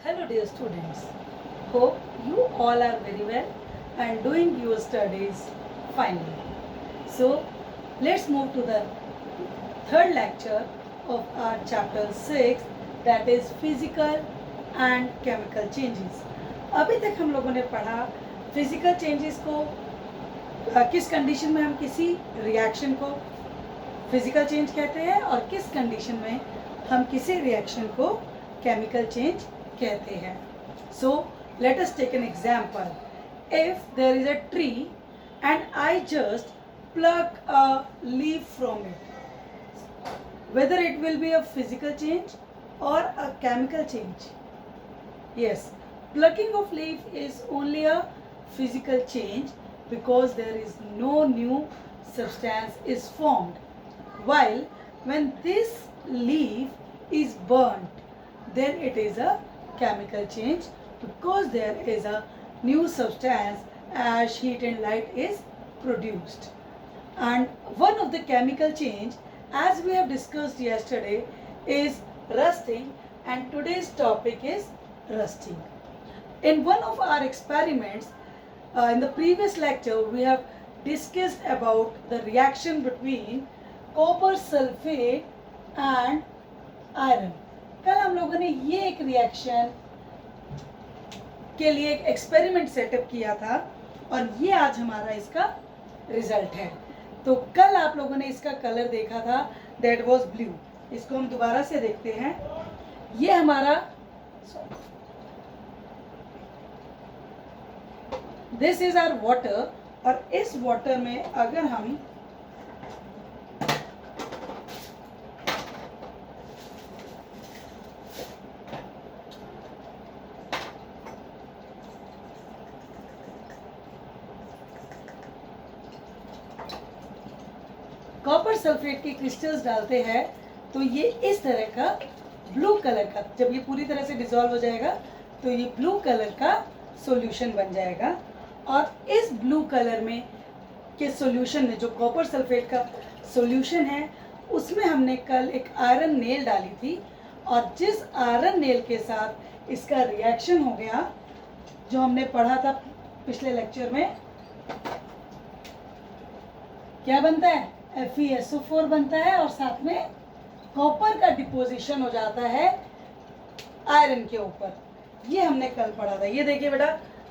Hello dear students, hope you all are very well and doing your studies finely. So let's move to the third lecture of our chapter 6, that is physical and chemical changes. अभी तक हम लोगों ने पढ़ा physical changes को किस condition में हम किसी रिएक्शन को फिजिकल चेंज कहते हैं और किस कंडीशन में हम किसी रिएक्शन को केमिकल चेंज कहते हैं. So let us take an example. If there is a tree and I just pluck a leaf from it, whether it will be a physical change or a chemical change. Yes, plucking of leaf is only a physical change because there is no new substance is formed, while when this leaf is burnt, then it is a chemical change because there is a new substance as heat and light is produced. And one of the chemical change, as we have discussed yesterday, is rusting, and today's topic is rusting. In one of our experiments, in the previous lecture, we have discussed about the reaction between copper sulfate and iron. कल हम लोगों ने ये एक reaction के लिए एक experiment setup किया था और ये आज हमारा इसका रिजल्ट है. तो कल आप लोगों ने इसका कलर देखा था, दैट वाज ब्लू. इसको हम दोबारा से देखते हैं. ये हमारा दिस इज आवर वाटर, और इस वाटर में अगर हम कॉपर सल्फेट के क्रिस्टल्स डालते हैं तो ये इस तरह का ब्लू कलर का, जब ये पूरी तरह से डिसॉल्व हो जाएगा तो ये ब्लू कलर का सॉल्यूशन बन जाएगा. और इस ब्लू कलर में के सॉल्यूशन में जो कॉपर सल्फेट का सॉल्यूशन है उसमें हमने कल एक आयरन नेल डाली थी, और जिस आयरन नेल के साथ इसका रिएक्शन हो गया जो हमने पढ़ा था पिछले लेक्चर में, क्या बनता है? FeSO4 बनता है और साथ में कॉपर का डिपोजिशन हो जाता है आयरन के ऊपर. ये हमने कल पढ़ा था. ये देखिए बेटा,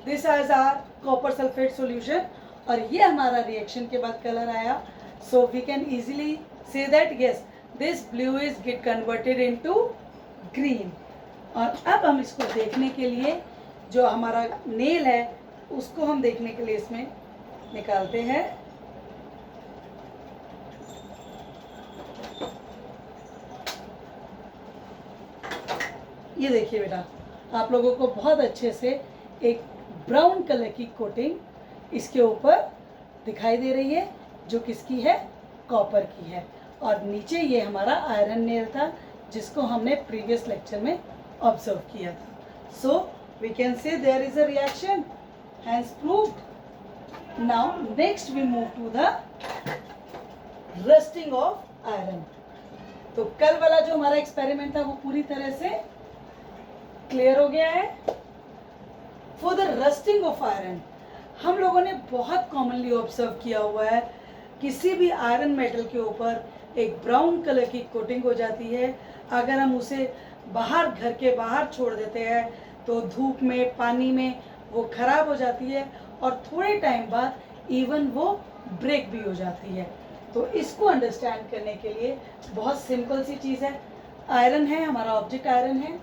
this is our copper sulphate solution, और ये हमारा रिएक्शन के बाद कलर आया. So we can easily see that yes this blue is get converted into green. और अब हम इसको देखने के लिए जो हमारा नेल है उसको हम देखने के लिए इसमें निकालते हैं. ये देखिए बेटा, आप लोगों को बहुत अच्छे से एक ब्राउन कलर की कोटिंग इसके ऊपर दिखाई दे रही है जो किसकी है? कॉपर की है. और नीचे ये हमारा आयरन नेल था जिसको हमने प्रीवियस लेक्चर में ऑब्जर्व किया था. So we can say there is a reaction, hence proved. Now next we move to the rusting of iron. तो कल वाला जो हमारा एक्सपेरिमेंट था वो पूरी तरह से क्लियर हो गया है. For the rusting of iron, हम लोगों ने बहुत कॉमनली ऑब्जर्व किया हुआ है, किसी भी आयरन मेटल के ऊपर एक ब्राउन कलर की कोटिंग हो जाती है. अगर हम उसे बाहर, घर के बाहर छोड़ देते हैं तो धूप में, पानी में वो खराब हो जाती है और थोड़े टाइम बाद इवन वो ब्रेक भी हो जाती है. तो इसको अंडरस्टैंड करने के लिए बहुत सिंपल सी चीज़ है. आयरन है, हमारा ऑब्जेक्ट आयरन है.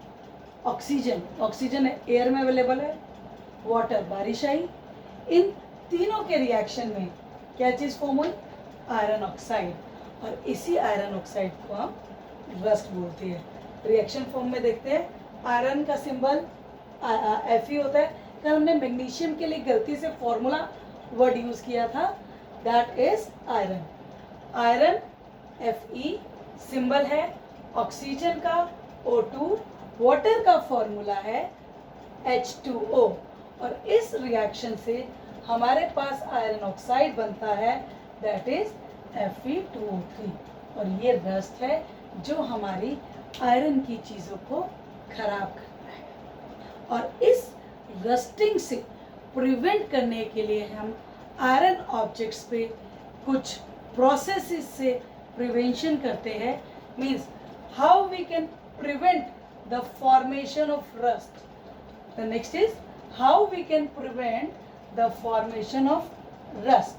ऑक्सीजन, ऑक्सीजन एयर में अवेलेबल है. वाटर, बारिश आई. इन तीनों के रिएक्शन में क्या चीज़ फॉर्म हुई? Iron oxide. और इसी आयरन ऑक्साइड को हम रस्ट बोलते हैं. रिएक्शन फॉर्म में देखते हैं, आयरन का सिंबल Fe होता है. कल हमने मैग्नीशियम के लिए गलती से फॉर्मूला वर्ड यूज़ किया था, that is iron. Iron Fe symbol है. ऑक्सीजन का O2, वाटर का फॉर्मूला है H2O. और इस रिएक्शन से हमारे पास आयरन ऑक्साइड बनता है, दैट इज Fe2O3. और ये रस्ट है जो हमारी आयरन की चीज़ों को खराब करता है. और इस रस्टिंग से प्रिवेंट करने के लिए हम आयरन ऑब्जेक्ट्स पे कुछ प्रोसेसेस से प्रिवेंशन करते हैं. Means how we can prevent the formation of rust. The next is how we can prevent the formation of rust.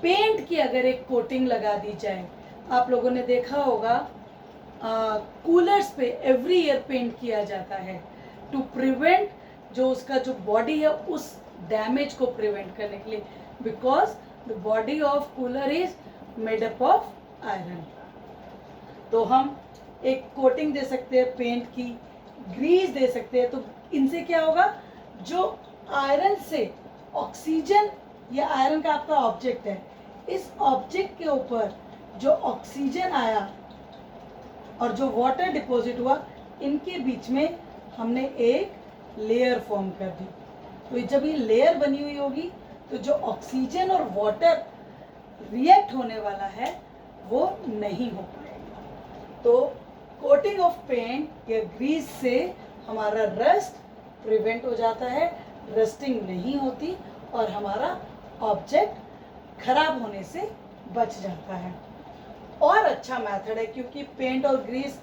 Paint की अगर एक कोटिंग लगा दी जाए, आप लोगों ने देखा होगा कूलर्स पे एवरी ईयर पेंट किया जाता है टू प्रिवेंट जो उसका जो बॉडी है उस डैमेज को प्रिवेंट करने के लिए, because the body of cooler is made up of iron. तो हम एक कोटिंग दे सकते हैं पेंट की, ग्रीस दे सकते हैं. तो इनसे क्या होगा, जो आयरन से ऑक्सीजन, ये आयरन का आपका ऑब्जेक्ट है, इस ऑब्जेक्ट के ऊपर जो ऑक्सीजन आया और जो वाटर डिपॉजिट हुआ, इनके बीच में हमने एक लेयर फॉर्म कर दी. तो जब ये लेयर बनी हुई होगी तो जो ऑक्सीजन और वाटर रिएक्ट होने वाला है वो नहीं हो पाएगा. तो कोटिंग ऑफ पेंट या ग्रीस से हमारा रस्ट प्रिवेंट हो जाता है, रस्टिंग नहीं होती और हमारा ऑब्जेक्ट खराब होने से बच जाता है. और अच्छा मेथड है, क्योंकि पेंट और ग्रीस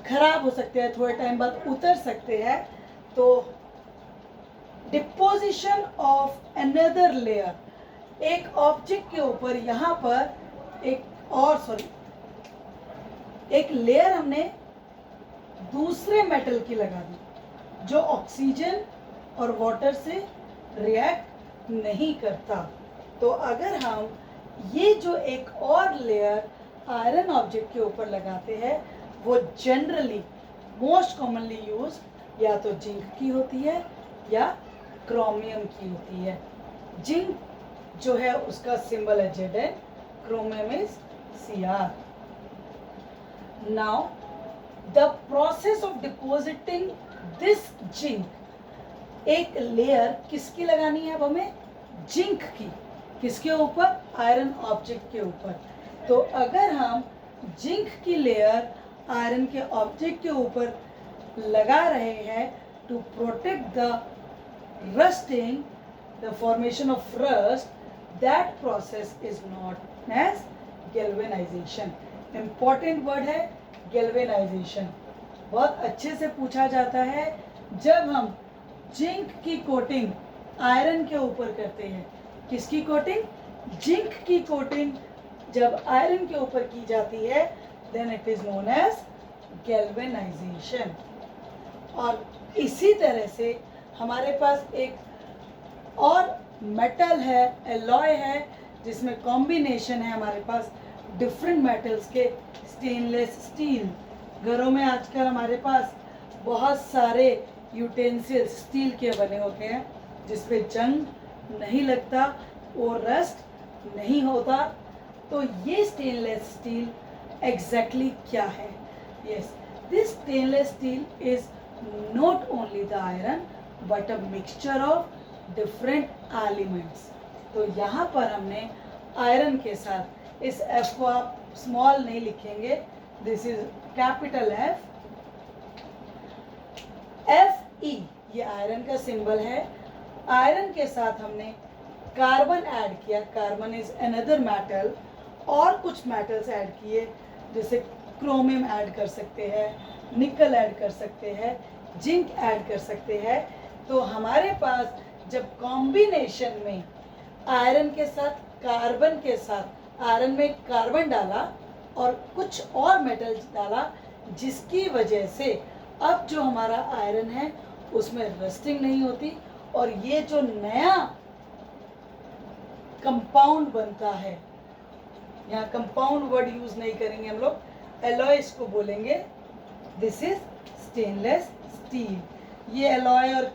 खराब हो सकते हैं, थोड़े टाइम बाद उतर सकते हैं. तो डिपोजिशन ऑफ अनदर लेयर, एक ऑब्जेक्ट के ऊपर यहाँ पर एक लेयर हमने दूसरे मेटल की लगा दी जो ऑक्सीजन और वाटर से रिएक्ट नहीं करता. तो अगर हम ये जो एक और लेयर आयरन ऑब्जेक्ट के ऊपर लगाते हैं, वो जनरली मोस्ट कॉमनली यूज या तो जिंक की होती है या क्रोमियम की होती है. जिंक जो है उसका सिंबल है Zn, chromium is Cr. Now the process of depositing this zinc, एक लेयर किसकी लगानी है अब हमें, जिंक की. किसके ऊपर, आयरन ऑब्जेक्ट के ऊपर. तो अगर हम जिंक की लेयर आयरन के ऑब्जेक्ट के ऊपर लगा रहे हैं to protect the rusting, the formation of rust, that process is known as galvanization. Important word है galvanization. बहुत अच्छे से पूछा जाता है. जब हम जिंक की कोटिंग आयरन के ऊपर करते हैं, किसकी कोटिंग, जिंक की कोटिंग जब आयरन के ऊपर की जाती है, then it is known as galvanization. और इसी तरह से हमारे पास एक और मेटल है, एलॉय है, जिसमें कॉम्बिनेशन है हमारे पास डिफरेंट मेटल्स के. स्टेनलेस स्टील, घरों में आजकल हमारे पास बहुत सारे यूटेंसिल्स स्टील के बने होते हैं जिसपे जंग नहीं लगता और रस्ट नहीं होता. तो ये स्टेनलेस स्टील एग्जैक्टली क्या है? Yes, this stainless steel is not only the iron but a mixture of different elements. तो यहाँ पर हमने आयरन के साथ, इस F को आप स्मॉल नहीं लिखेंगे, this is capital F. Fe ये आयरन का सिंबल है. आयरन के साथ हमने कार्बन ऐड किया, कार्बन इज अनदर मेटल. और कुछ मेटल्स ऐड किए, जैसे क्रोमियम ऐड कर सकते हैं, निकल ऐड कर सकते हैं, जिंक ऐड कर सकते हैं. तो हमारे पास जब कॉम्बिनेशन में आयरन के साथ कार्बन के साथ, आयरन में कार्बन डाला और कुछ और मेटल्स डाला, जिसकी वजह से अब जो हमारा आयरन है उसमें रस्टिंग नहीं होती. और ये जो नया कंपाउंड बनता है, यहाँ कंपाउंड वर्ड यूज नहीं करेंगे हम लोग, एलॉय इसको बोलेंगे. This is stainless steel. ये एलॉय और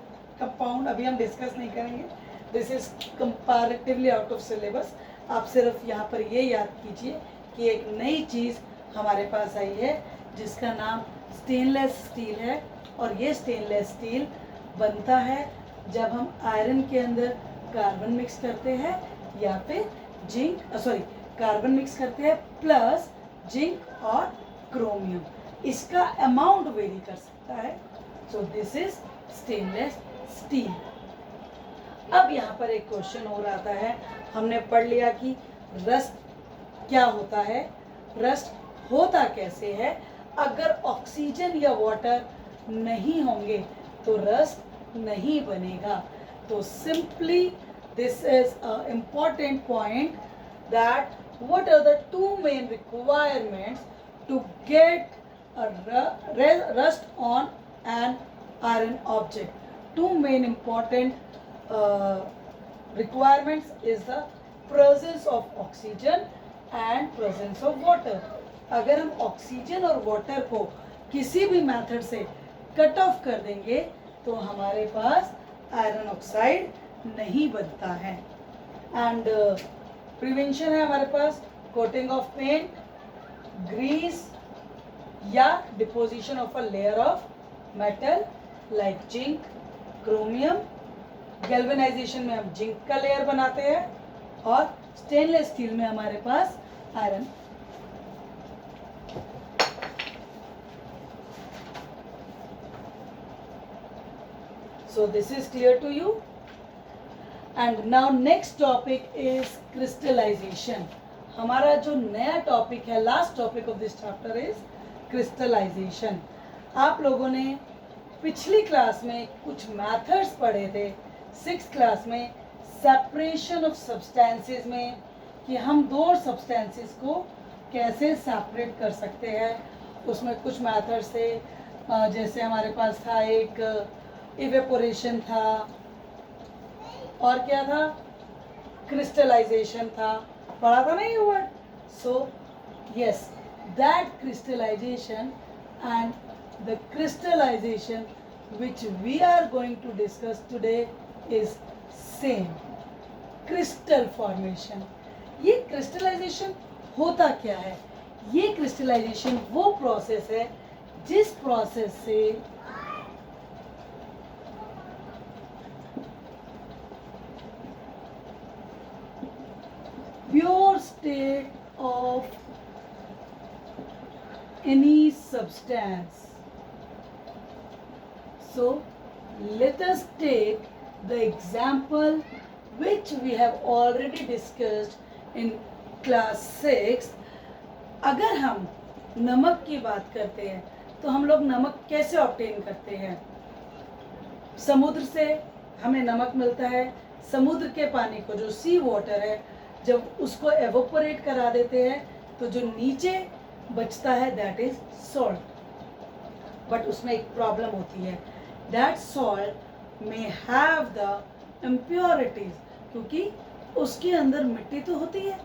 कंपाउंड अभी हम डिस्कस नहीं करेंगे, this is comparatively out of syllabus. आप सिर्फ यहाँ पर ये याद कीजिए कि एक नई चीज़ हमारे पास आई है जिसका नाम स्टेनलेस स्टील है. और ये स्टेनलेस स्टील बनता है जब हम आयरन के अंदर कार्बन मिक्स करते हैं या फिर जिंक, कार्बन मिक्स करते हैं प्लस जिंक और क्रोमियम. इसका अमाउंट वेरी कर सकता है. सो दिस इज स्टेनलेस स्टील। अब यहाँ पर एक क्वेश्चन और आता है, हमने पढ़ लिया कि रस्ट क्या होता है, रस्ट होता कैसे है। अगर ऑक्सीजन या वाटर नहीं होंगे तो रस्ट नहीं बनेगा। तो simply this is a important point that what are the two main requirements to get a rust on an iron object. Two main important requirements is the presence of oxygen and presence of water. अगर हम oxygen और water को किसी भी method से cut off कर देंगे तो हमारे पास आयरन ऑक्साइड नहीं बनता है। एंड प्रिवेंशन है हमारे पास कोटिंग ऑफ पेंट, ग्रीस या deposition of a layer of metal like zinc, chromium. Galvanisation में हम जिंक का लेयर बनाते हैं और स्टेनलेस स्टील में हमारे पास iron. So this is clear to you? And now next topic is crystallization. हमारा जो नया टॉपिक है, last topic of this chapter is crystallisation. आप लोगों ने पिछली क्लास में कुछ मेथड्स पढ़े थे, 6th क्लास में सेपरेशन ऑफ सब्सटेंसेस में, कि हम दो सब्सटेंसेस को कैसे सेपरेट कर सकते हैं। उसमें कुछ मेथड्स थे, जैसे हमारे पास था एक इवेपोरेशन था, और क्या था, क्रिस्टलाइजेशन था। पढ़ा था ना ये word? So yes, that crystallisation and the crystallisation which we are going to discuss today is same, crystal formation. ये क्रिस्टलाइजेशन होता क्या है? ये क्रिस्टलाइजेशन वो प्रोसेस है जिस प्रोसेस से pure state of any substance. So let us take the example which we have already discussed in class 6. अगर हम नमक की बात करते हैं तो हम लोग नमक कैसे ऑब्टेन करते हैं? समुद्र से हमें नमक मिलता है। समुद्र के पानी को, जो सी वाटर है, जब उसको एवोपोरेट करा देते हैं तो जो नीचे बचता है दैट इज सॉल्ट। बट उसमें एक प्रॉब्लम होती है, दैट सॉल्ट में हैव द इम्प्योरिटीज, क्योंकि उसके अंदर मिट्टी तो होती है,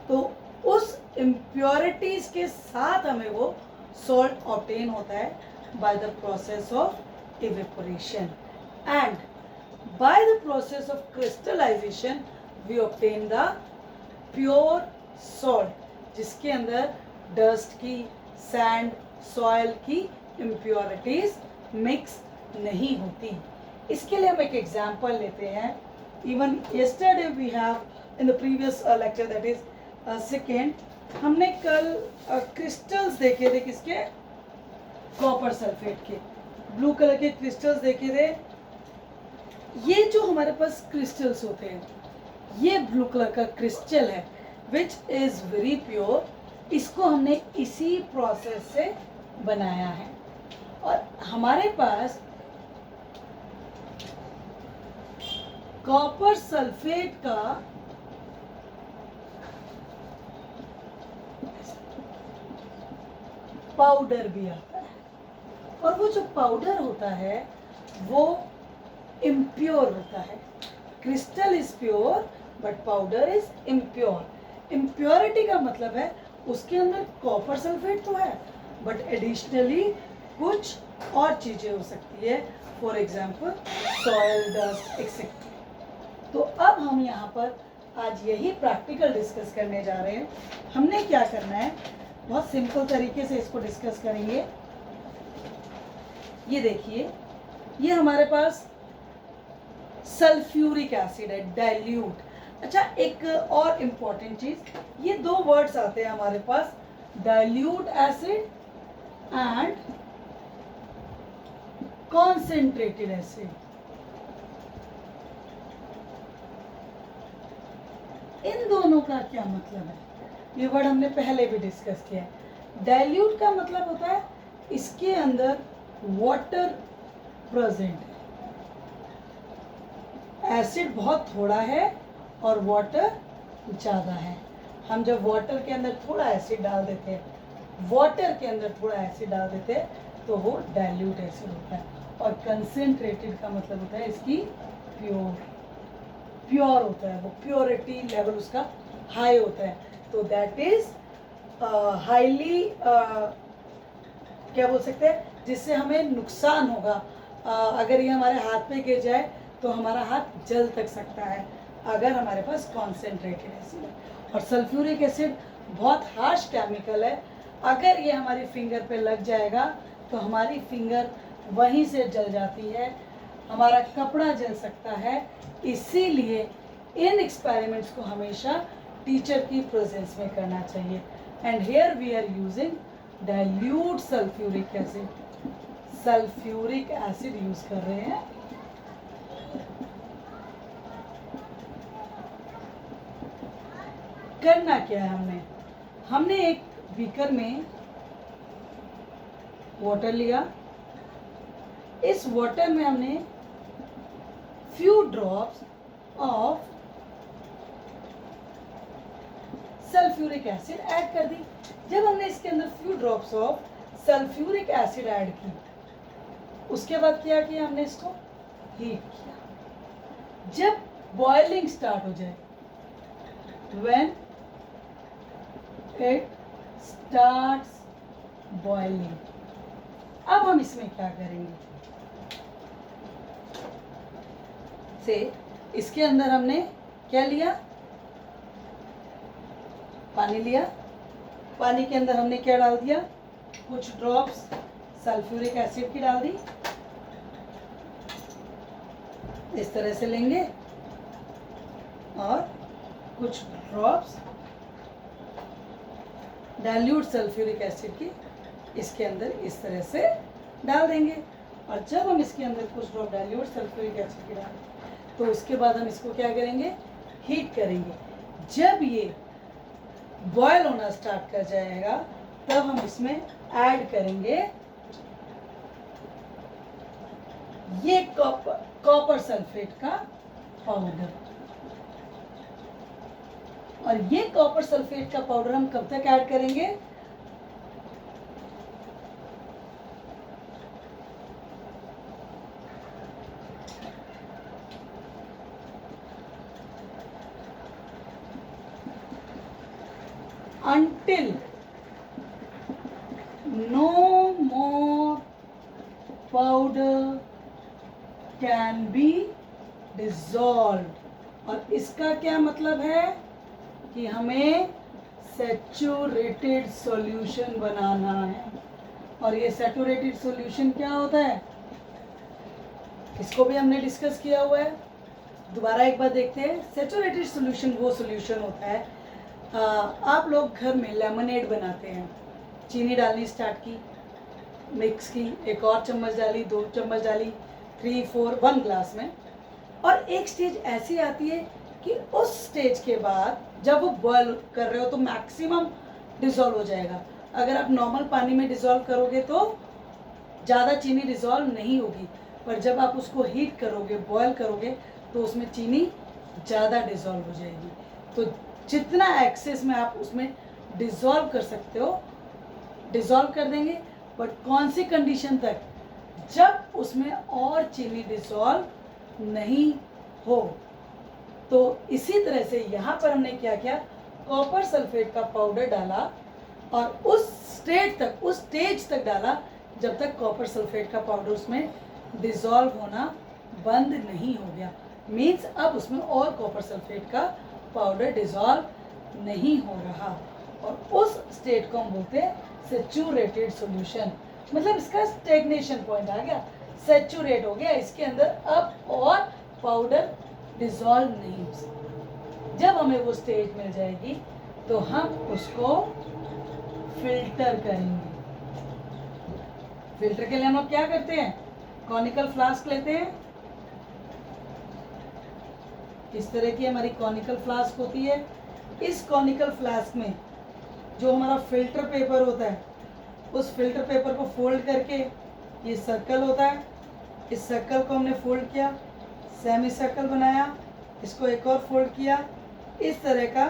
तो उस इम्प्योरिटीज के साथ हमें वो सॉल्ट ऑब्टेन होता है by the process of evaporation. And by the process of crystallisation we obtain the pure salt, जिसके अंदर डस्ट की, सैंड, सॉइल की इम्प्योरिटीज मिक्स नहीं होती। इसके लिए हम एक एग्जांपल लेते हैं। Even yesterday we have in the previous lecture, that is second, हमने कल क्रिस्टल्स देखे थे, किसके? कॉपर सल्फेट के। ब्लू कलर के क्रिस्टल्स देखे थे। ये जो हमारे पास क्रिस्टल्स होते हैं, ये ब्लू कलर का क्रिस्टल है विच इज वेरी प्योर। इसको हमने इसी प्रोसेस से बनाया है। और हमारे पास कॉपर सल्फेट का पाउडर भी आता है, और वो जो पाउडर होता है वो इम्प्योर होता है। Crystal is pure but powder is impure. Impurity का मतलब है उसके अंदर कॉपर सल्फेट तो है बट एडिशनली कुछ और चीजें हो सकती है, for example soil, dust etcetera. तो अब हम यहाँ पर आज यही प्रैक्टिकल डिस्कस करने जा रहे हैं। हमने क्या करना है, बहुत सिंपल तरीके से इसको डिस्कस करेंगे। ये देखिए, ये हमारे पास सल्फ्यूरिक एसिड है, डाइल्यूट। अच्छा, एक और इम्पॉर्टेंट चीज, ये दो वर्ड्स आते हैं हमारे पास, dilute acid and concentrated acid. इन दोनों का क्या मतलब है, ये वर्ड हमने पहले भी डिस्कस किया है। डाइल्यूट का मतलब होता है इसके अंदर वाटर प्रेजेंट है, एसिड बहुत थोड़ा है और वाटर ज़्यादा है। हम जब वाटर के अंदर थोड़ा एसिड डाल देते हैं, वाटर के अंदर थोड़ा एसिड डाल देते हैं, तो वो डाइल्यूट एसिड होता है। और कंसेंट्रेटेड का मतलब होता है इसकी प्योर होता है, वो प्योरिटी लेवल उसका हाई होता है। तो दैट इज हाईली क्या बोल सकते हैं, जिससे हमें नुकसान होगा। अगर ये हमारे हाथ पे गिर जाए तो हमारा हाथ जल तक सकता है अगर हमारे पास कॉन्सेंट्रेटेड एसिड है। और सल्फ्यूरिक एसिड बहुत हार्श केमिकल है, अगर ये हमारी फिंगर पे लग जाएगा तो हमारी फिंगर वहीं से जल जाती है, हमारा कपड़ा जल सकता है। इसीलिए इन एक्सपेरिमेंट्स को हमेशा टीचर की प्रेजेंस में करना चाहिए। And here we are using dilute sulphuric acid, sulphuric acid use कर रहे हैं। करना क्या है, हमने एक बीकर में वाटर लिया, इस वाटर में हमने few drops of sulphuric acid add कर दी। जब हमने इसके अंदर few drops of sulphuric acid add की, उसके बाद क्या किया, हमने इसको हीट किया। जब बॉइलिंग स्टार्ट हो जाए, when it starts boiling, अब हम इसमें क्या करेंगे, से इसके अंदर हमने क्या लिया, पानी लिया। पानी के अंदर हमने क्या डाल दिया, कुछ ड्रॉप्स सल्फ्यूरिक एसिड की डाल दी। इस तरह से लेंगे और कुछ ड्रॉप्स डाइल्यूट सल्फ्यूरिक एसिड की इसके अंदर इस तरह से डाल देंगे। और जब हम इसके अंदर कुछ ड्रॉप डाइल्यूट सल्फ्यूरिक एसिड की डालें तो उसके बाद हम इसको क्या करेंगे, हीट करेंगे। जब ये बॉयल होना स्टार्ट कर जाएगा तब हम इसमें ऐड करेंगे ये कॉपर सल्फेट का पाउडर। और ये कॉपर सल्फेट का पाउडर हम कब तक ऐड करेंगे, until no more powder can be dissolved। और इसका क्या मतलब है कि हमें सैचुरेटेड सॉल्यूशन बनाना है। और ये सैचुरेटेड सॉल्यूशन क्या होता है, इसको भी हमने डिस्कस किया हुआ है। दोबारा एक बार देखते हैं। सैचुरेटेड सॉल्यूशन वो सॉल्यूशन होता है, आप लोग घर में लेमनेड बनाते हैं, चीनी डालनी स्टार्ट की, मिक्स की, एक और चम्मच डाली, 2 चम्मच डाली, 3, 4, 1 ग्लास में। और एक स्टेज ऐसी आती है कि उस स्टेज के बाद जब वो बॉयल कर रहे हो तो मैक्सिमम डिसॉल्व हो जाएगा। अगर आप नॉर्मल पानी में डिसॉल्व करोगे तो ज़्यादा चीनी डिसॉल्व नहीं होगी, पर जब आप उसको हीट करोगे, बॉयल करोगे, तो उसमें चीनी ज़्यादा डिसॉल्व हो जाएगी। तो जितना एक्सेस में आप उसमें डिसॉल्व कर सकते हो डिसॉल्व कर देंगे, बट कौन सी कंडीशन तक, जब उसमें और चीनी डिसॉल्व नहीं हो। तो इसी तरह से यहाँ पर हमने क्या किया, कॉपर सल्फेट का पाउडर डाला और उस स्टेज तक डाला जब तक कॉपर सल्फेट का पाउडर उसमें डिसॉल्व होना बंद नहीं हो गया। मीन्स अब उसमें और कॉपर सल्फेट का पाउडर डिसॉल्व नहीं हो रहा, और उस स्टेट को हम बोलते हैं सैचुरेटेड सॉल्यूशन। मतलब इसका स्टेग्नेशन पॉइंट आ गया, सैचुरेट हो गया, इसके अंदर अब और पाउडर डिसॉल्व नहीं हो सकता। जब हमें वो स्टेज मिल जाएगी तो हम उसको फिल्टर करेंगे। फिल्टर के लिए हम लोग क्या करते हैं, कॉनिकल फ्लास्क लेते हैं, इस तरह की हमारी कॉनिकल फ्लास्क होती है। इस कॉनिकल फ्लास्क में जो हमारा फिल्टर पेपर होता है, उस फिल्टर पेपर को फोल्ड करके ये सर्कल होता है, इस सर्कल को हमने फोल्ड किया, सेमी सर्कल बनाया, इसको एक और फोल्ड किया, इस तरह का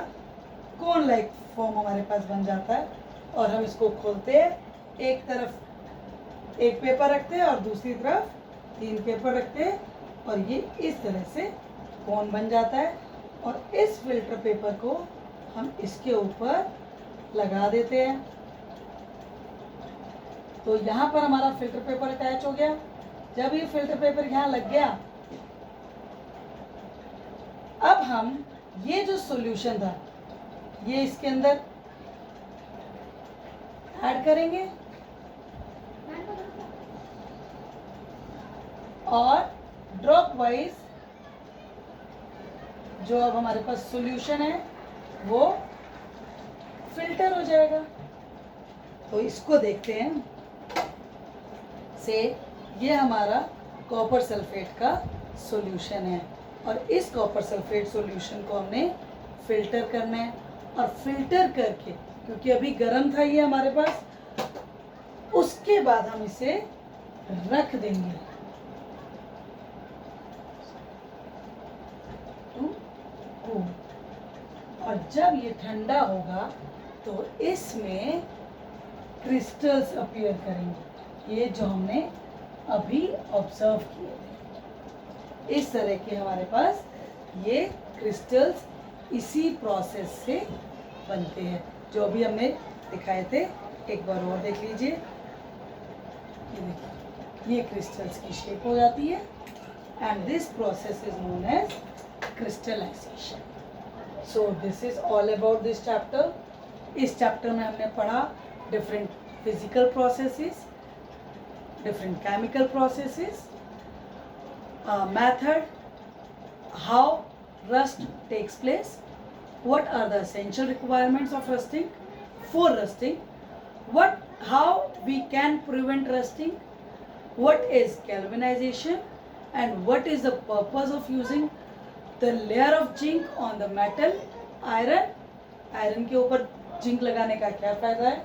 कोन लाइक फॉर्म हमारे पास बन जाता है। और हम इसको खोलते हैं, एक तरफ एक पेपर रखते हैं और दूसरी तरफ 3 पेपर रखते हैं और ये इस तरह से कोन बन जाता है। और इस फिल्टर पेपर को हम इसके ऊपर लगा देते हैं। तो यहाँ पर हमारा फिल्टर पेपर अटैच हो गया। जब ये फिल्टर पेपर यहाँ लग गया, अब हम ये जो सॉल्यूशन था ये इसके अंदर ऐड करेंगे और ड्रॉप वाइज जो अब हमारे पास सॉल्यूशन है वो फिल्टर हो जाएगा। तो इसको देखते हैं से ये हमारा कॉपर सल्फेट का सॉल्यूशन है और इस कॉपर सल्फेट सॉल्यूशन को हमने फिल्टर करना है। और फिल्टर करके, क्योंकि अभी गर्म था ये हमारे पास, उसके बाद हम इसे रख देंगे टू कूल। और जब ये ठंडा होगा तो इसमें क्रिस्टल्स अपीयर करेंगे, ये जो हमने अभी ऑब्जर्व किए थे। इस तरह के हमारे पास ये क्रिस्टल्स इसी प्रोसेस से बनते हैं जो अभी हमने दिखाए थे। एक बार और देख लीजिए, ये देखिए, ये क्रिस्टल्स की शेप हो जाती है and this process is known as crystallisation. So this is all about this chapter. इस चैप्टर में हमने पढ़ा different physical processes, different chemical processes, method, how rust takes place, what are the essential requirements of rusting, for rusting, how we can prevent rusting, what is galvanization, and what is the purpose of using the layer of zinc on the metal, iron के ऊपर zinc लगाने का क्या फायदा है।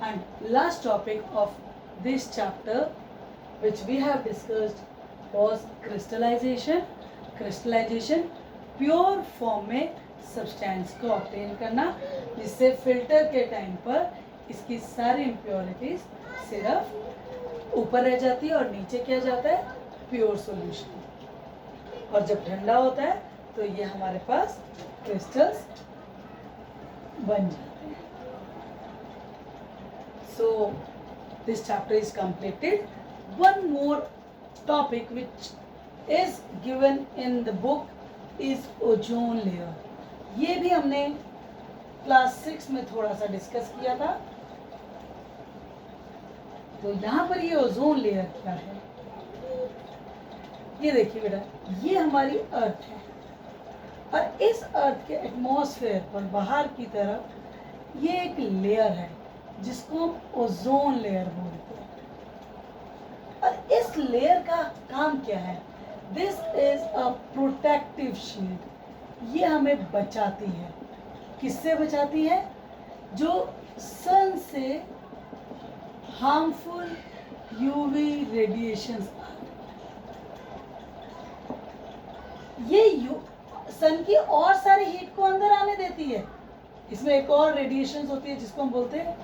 And last topic of this chapter which we have discussed was crystallization. Crystallization pure form में substance को obtain करना, जिससे फिल्टर के टाइम पर इसकी सारी इम्प्योरिटीज सिर्फ ऊपर रह जाती है और नीचे क्या जाता है, प्योर सॉल्यूशन। और जब ठंडा होता है तो ये हमारे पास क्रिस्टल्स बन जाते हैं। सो this chapter is completed. One more topic which is given in the book is ozone layer. ये भी हमने क्लास 6 में थोड़ा सा डिस्कस किया था। तो यहाँ पर ये ओजोन लेयर क्या है, ये देखिए बेटा, ये हमारी अर्थ है और इस अर्थ के एटमॉस्फेयर पर बाहर की तरफ ये एक लेयर है जिसको हम ओजोन लेयर बोलते हैं। और इस लेयर का काम क्या है, this is a protective shield. ये हमें बचाती है, किससे बचाती है, जो सन से हार्मफुल यूवी रेडिएशंस ये सन की और सारी हीट को अंदर आने देती है। इसमें एक और रेडिएशंस होती है जिसको हम बोलते हैं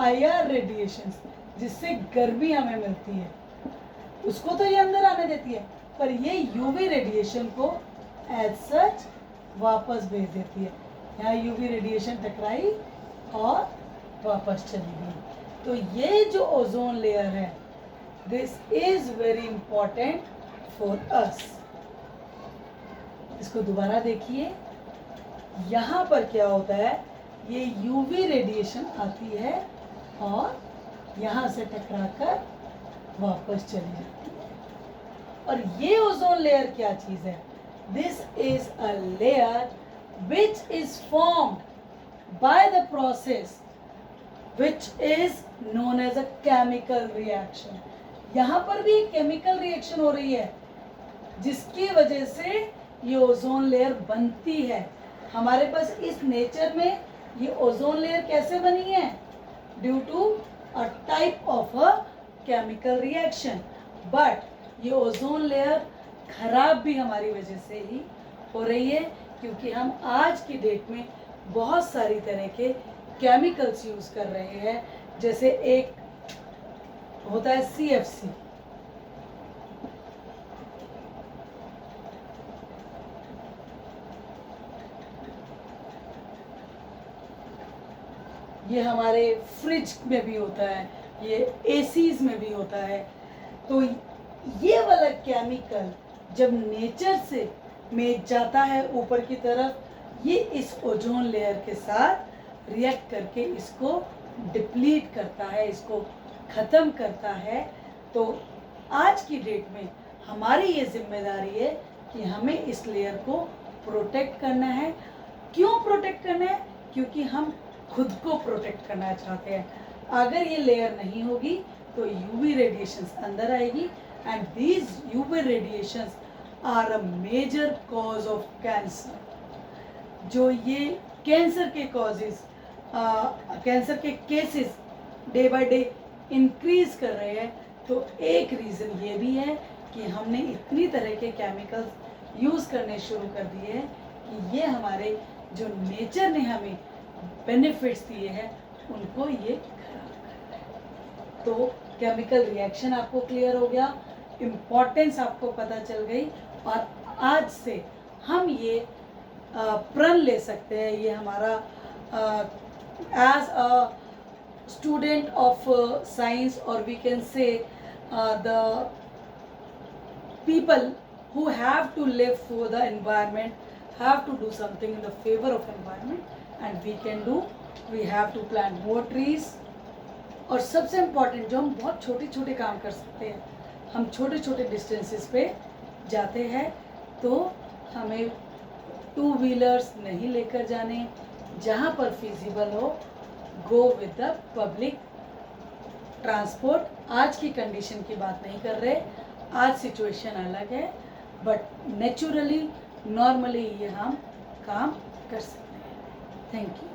IR रेडिएशंस, जिससे गर्मी हमें मिलती है, उसको तो ये अंदर आने देती है, पर ये यूवी रेडिएशन को एज सच वापस भेज देती है। यहाँ यूवी रेडिएशन टकराई और वापस चली गई। तो ये जो ओजोन लेयर है, this is very important for us. इसको दोबारा देखिए, यहाँ पर क्या होता है, ये यूवी रेडिएशन आती है और यहाँ से टकराकर वापस चली जाती है। और ये ओजोन लेयर क्या चीज़ है, this is a layer which is formed by the process which is known as a chemical reaction. यहाँ पर भी एक केमिकल रिएक्शन हो रही है जिसकी वजह से ये ओजोन लेयर बनती है। हमारे पास इस नेचर में ये ओजोन लेयर कैसे बनी है? Due to a type of a chemical reaction. But ये ओजोन लेयर खराब भी हमारी वजह से ही हो रही है, क्योंकि हम आज की डेट में बहुत सारी तरह के केमिकल्स यूज कर रहे हैं। जैसे एक होता है CFC, ये हमारे फ्रिज में भी होता है, ये एसीज में भी होता है। तो ये वाला केमिकल जब नेचर से में जाता है ऊपर की तरफ, ये इस ओजोन लेयर के साथ रिएक्ट करके इसको डिप्लीट करता है, इसको ख़त्म करता है। तो आज की डेट में हमारी ये जिम्मेदारी है कि हमें इस लेयर को प्रोटेक्ट करना है। क्यों प्रोटेक्ट करना है? क्योंकि हम खुद को प्रोटेक्ट करना चाहते हैं। अगर ये लेयर नहीं होगी तो यूवी रेडिएशंस अंदर आएगी, and these UV radiations are a major cause of cancer. जो ये कैंसर के कॉजेज, कैंसर के cases day by day increase कर रहे हैं। तो एक रीज़न ये भी है कि हमने इतनी तरह के केमिकल्स यूज़ करने शुरू कर दिए हैं कि ये हमारे जो नेचर ने हमें बेनिफिट्स दिए हैं उनको ये खराब कर रहा है। तो केमिकल रिएक्शन आपको क्लियर हो गया, इम्पोर्टेंस आपको पता चल गई, और आज से हम ये प्रण ले सकते हैं, ये हमारा as a student of science, और we can say the people who have to live for the environment have to do something in the favor of environment, and we have to plant more trees. और सबसे important, जो हम बहुत छोटे छोटे काम कर सकते हैं, हम छोटे छोटे डिस्टेंसेस पे जाते हैं, तो हमें 2 व्हीलर्स नहीं लेकर जाने, जहाँ पर फिजिबल हो go with the public transport. आज की कंडीशन की बात नहीं कर रहे, आज सिचुएशन अलग है, बट नेचुरली नॉर्मली ये हम काम कर सकते हैं। Thank you.